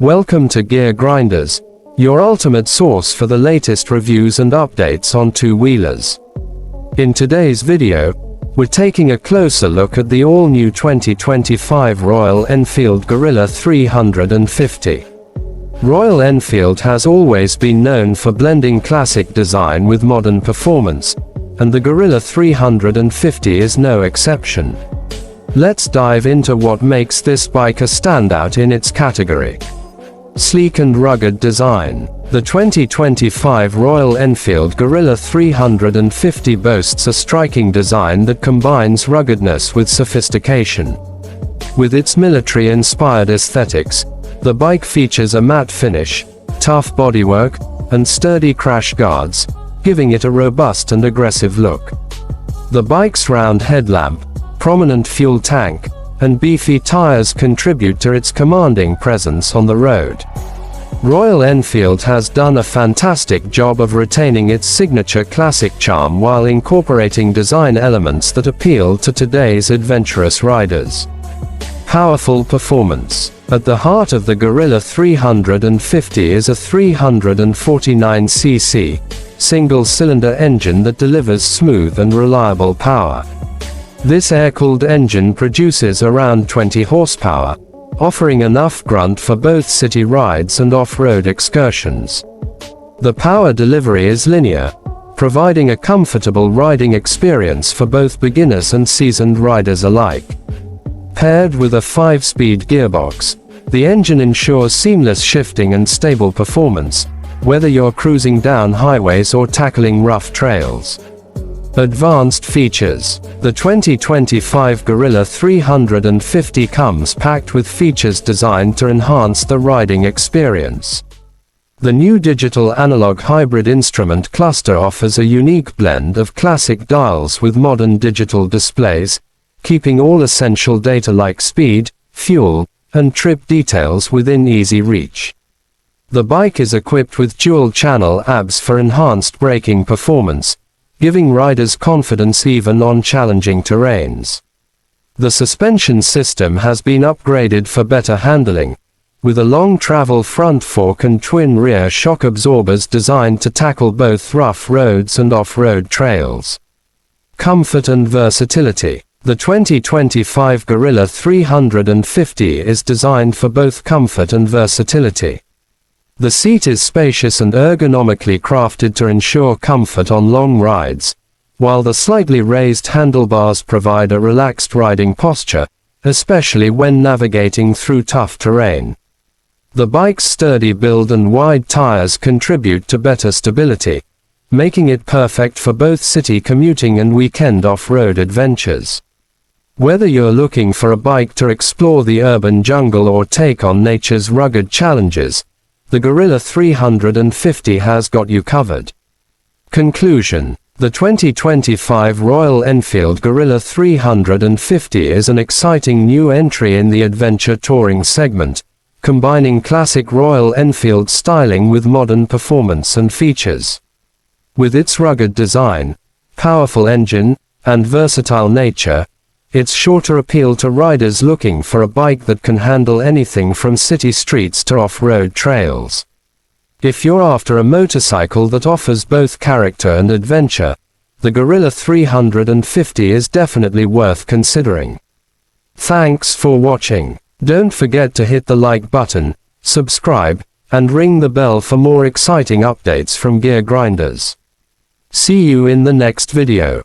Welcome to Gear Grinders, your ultimate source for the latest reviews and updates on two-wheelers. In today's video, we're taking a closer look at the all-new 2025 Royal Enfield Guerrilla 350. Royal Enfield has always been known for blending classic design with modern performance, and the Guerrilla 350 is no exception. Let's dive into what makes this bike a standout in its category. Sleek and rugged design. The 2025 Royal Enfield Guerrilla 350 boasts a striking design that combines ruggedness with sophistication. With its military-inspired aesthetics, the bike features a matte finish, tough bodywork, and sturdy crash guards, giving it a robust and aggressive look. The bike's round headlamp, prominent fuel tank, and beefy tires contribute to its commanding presence on the road. Royal Enfield has done a fantastic job of retaining its signature classic charm while incorporating design elements that appeal to today's adventurous riders. Powerful performance. At the heart of the Guerrilla 350 is a 349cc, single-cylinder engine that delivers smooth and reliable power. This air-cooled engine produces around 20 horsepower, offering enough grunt for both city rides and off-road excursions. The power delivery is linear, providing a comfortable riding experience for both beginners and seasoned riders alike. Paired with a 5-speed gearbox, the engine ensures seamless shifting and stable performance, whether you're cruising down highways or tackling rough trails. Advanced features. The 2025 Guerrilla 350 comes packed with features designed to enhance the riding experience. The new digital-analog hybrid instrument cluster offers a unique blend of classic dials with modern digital displays, keeping all essential data like speed, fuel, and trip details within easy reach. The bike is equipped with dual-channel ABS for enhanced braking performance, giving riders confidence even on challenging terrains. The suspension system has been upgraded for better handling, with a long travel front fork and twin rear shock absorbers designed to tackle both rough roads and off-road trails. Comfort and versatility. The 2025 Guerrilla 350 is designed for both comfort and versatility. The seat is spacious and ergonomically crafted to ensure comfort on long rides, while the slightly raised handlebars provide a relaxed riding posture, especially when navigating through tough terrain. The bike's sturdy build and wide tires contribute to better stability, making it perfect for both city commuting and weekend off-road adventures. Whether you're looking for a bike to explore the urban jungle or take on nature's rugged challenges, the Guerrilla 350 has got you covered. Conclusion. The 2025 Royal Enfield Guerrilla 350 is an exciting new entry in the adventure touring segment, combining classic Royal Enfield styling with modern performance and features. With its rugged design, powerful engine, and versatile nature, it's sure to appeal to riders looking for a bike that can handle anything from city streets to off-road trails. If you're after a motorcycle that offers both character and adventure, the Guerrilla 350 is definitely worth considering. Thanks for watching. Don't forget to hit the like button, subscribe, and ring the bell for more exciting updates from Gear Grinders. See you in the next video.